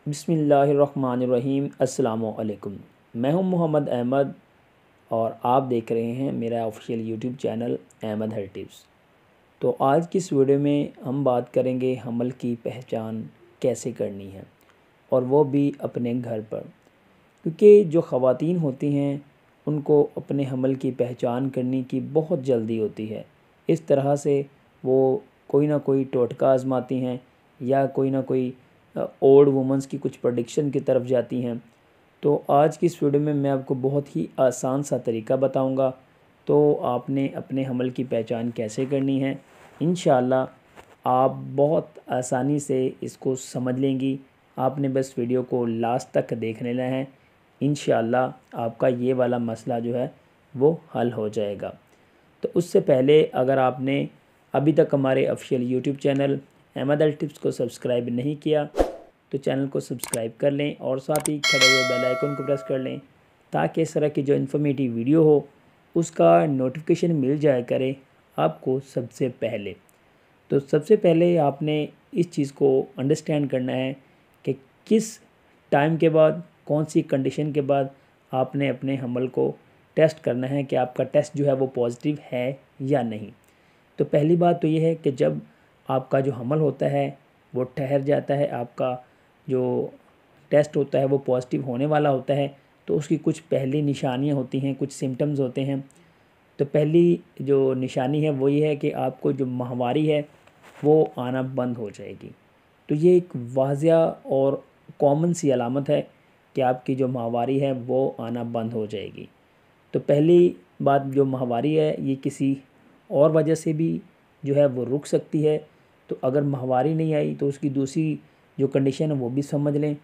बिस्मिल्लाहिर्रहमानिर्रहीम। अस्सलामुअलैकुम। मैं हूं मोहम्मद अहमद और आप देख रहे हैं मेरा official YouTube channel Ahmad hair tips. तो आज की इस वीडियो में हम बात करेंगे हमल की पहचान कैसे करनी है, और वो भी अपने घर पर। क्योंकि जो ख़वातीन होती हैं उनको अपने हमल की पहचान करने की बहुत जल्दी होती है। इस तरह से वो कोई ना कोई टोटका आजमाती हैं या कोई ना कोई ओल्ड वुमेंस की कुछ प्रेडिक्शन की तरफ जाती हैं। तो आज की इस वीडियो में मैं आपको बहुत ही आसान सा तरीका बताऊंगा। तो आपने अपने हमल की पहचान कैसे करनी है, इंशाअल्लाह आप बहुत आसानी से इसको समझ लेंगी। आपने बस वीडियो को लास्ट तक देख लेना है, इंशाअल्लाह आपका ये वाला मसला जो है वो हल हो जाएगा। तो उससे पहले अगर आपने अभी तक हमारे ऑफिशियल यूट्यूब चैनल अहमद अल टिप्स को सब्सक्राइब नहीं किया तो चैनल को सब्सक्राइब कर लें और साथ ही खड़े हुए बेल आइकन को प्रेस कर लें, ताकि इस तरह की जो इन्फॉर्मेटिव वीडियो हो उसका नोटिफिकेशन मिल जाया करे आपको सबसे पहले। तो सबसे पहले आपने इस चीज़ को अंडरस्टैंड करना है कि किस टाइम के बाद, कौन सी कंडीशन के बाद आपने अपने हमल को टेस्ट करना है कि आपका टेस्ट जो है वो पॉजिटिव है या नहीं। तो पहली बात तो ये है कि जब आपका जो हमल होता है वो ठहर जाता है, आपका जो टेस्ट होता है वो पॉजिटिव होने वाला होता है, तो उसकी कुछ पहली निशानियां होती हैं, कुछ सिम्टम्स होते हैं। तो पहली जो निशानी है वो ये है कि आपको जो माहवारी है वो आना बंद हो जाएगी। तो ये एक वाज़िया और कॉमन सी अलामत है कि आपकी जो माहवारी है वो आना बंद हो जाएगी। तो पहली बात, जो माहवारी है ये किसी और वजह से भी जो है वो रुक सकती है। तो अगर माहवारी नहीं आई तो उसकी दूसरी जो कंडीशन है वो भी समझ लें।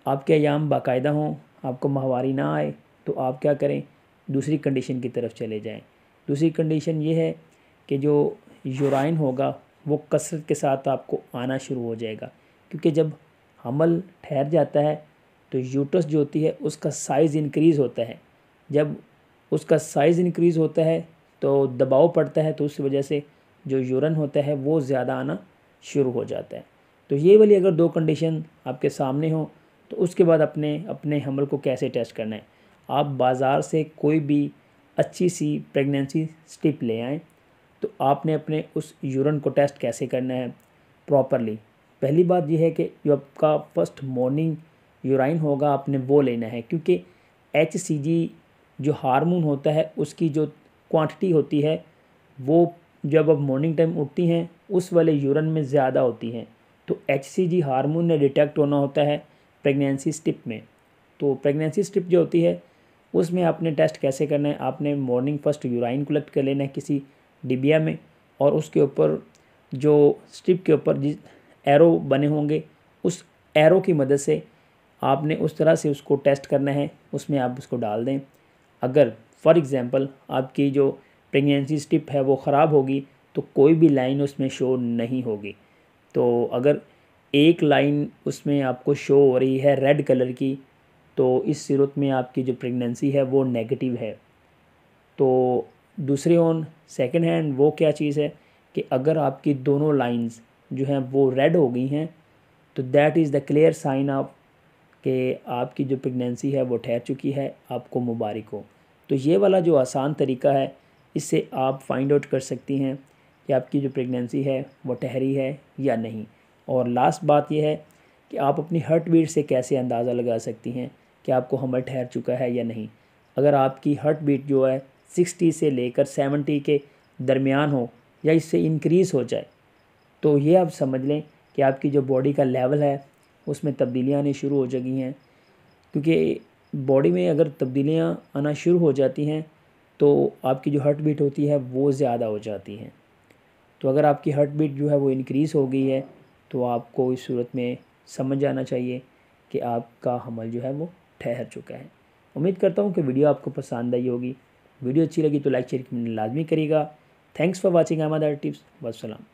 आपके अयाम बाकायदा हों, आपको माहवारी ना आए, तो आप क्या करें, दूसरी कंडीशन की तरफ चले जाएं। दूसरी कंडीशन ये है कि जो यूराइन होगा वो कसरत के साथ आपको आना शुरू हो जाएगा। क्योंकि जब हमल ठहर जाता है तो यूट्रस जो होती है उसका साइज़ इंक्रीज़ होता है। जब उसका साइज़ इंक्रीज़ होता है तो दबाव पड़ता है, तो उस वजह से जो यूरिन होता है वो ज़्यादा आना शुरू हो जाता है। तो ये वाली अगर दो कंडीशन आपके सामने हो तो उसके बाद अपने अपने हमल को कैसे टेस्ट करना है। आप बाज़ार से कोई भी अच्छी सी प्रेगनेंसी स्ट्रिप ले आएँ। तो आपने अपने उस यूरिन को टेस्ट कैसे करना है प्रॉपरली। पहली बात यह है कि जो आपका फर्स्ट मॉर्निंग यूराइन होगा आपने वो लेना है, क्योंकि HCG जो हार्मोन होता है उसकी जो क्वांटिटी होती है वो जब आप मॉर्निंग टाइम उठती हैं उस वाले यूरिन में ज़्यादा होती हैं। तो HCG हार्मोन ने डिटेक्ट होना होता है प्रेगनेंसी स्ट्रिप में। तो प्रेगनेंसी स्ट्रिप जो होती है उसमें आपने टेस्ट कैसे करना है, आपने मॉर्निंग फर्स्ट यूराइन कलेक्ट कर लेना है किसी डिबिया में, और उसके ऊपर जो स्ट्रिप के ऊपर जिस एरो बने होंगे उस एरो की मदद से आपने उस तरह से उसको टेस्ट करना है, उसमें आप उसको डाल दें। अगर फॉर एग्ज़ाम्पल आपकी जो प्रेगनेंसी स्ट्रिप है वो ख़राब होगी तो कोई भी लाइन उसमें शो नहीं होगी। तो अगर एक लाइन उसमें आपको शो हो रही है रेड कलर की, तो इस सूरत में आपकी जो प्रेगनेंसी है वो नेगेटिव है। तो दूसरे ऑन सेकंड हैंड वो क्या चीज़ है कि अगर आपकी दोनों लाइंस जो हैं वो रेड हो गई हैं तो that is the clear sign of कि आपकी जो प्रेगनेंसी है वो ठहर चुकी है, आपको मुबारक हो। तो ये वाला जो आसान तरीका है इससे आप फाइंड आउट कर सकती हैं कि आपकी जो प्रेगनेंसी है वो ठहरी है या नहीं। और लास्ट बात यह है कि आप अपनी हार्ट बीट से कैसे अंदाज़ा लगा सकती हैं कि आपको हमल ठहर चुका है या नहीं। अगर आपकी हार्ट बीट जो है 60 से लेकर 70 के दरमियान हो या इससे इंक्रीज़ हो जाए, तो ये आप समझ लें कि आपकी जो बॉडी का लेवल है उसमें तब्दीलियाँ आनी शुरू हो चुकी हैं। क्योंकि बॉडी में अगर तब्दीलियाँ आना शुरू हो जाती हैं तो आपकी जो हार्ट बीट होती है वो ज़्यादा हो जाती हैं। तो अगर आपकी हार्ट बीट जो है वो इंक्रीज़ हो गई है तो आपको इस सूरत में समझ जाना चाहिए कि आपका हमल जो है वो ठहर चुका है। उम्मीद करता हूँ कि वीडियो आपको पसंद आई होगी। वीडियो अच्छी लगी तो लाइक शेयर लाजमी करिएगा। Thanks for watching Ahmed hair tips. वस्सलाम।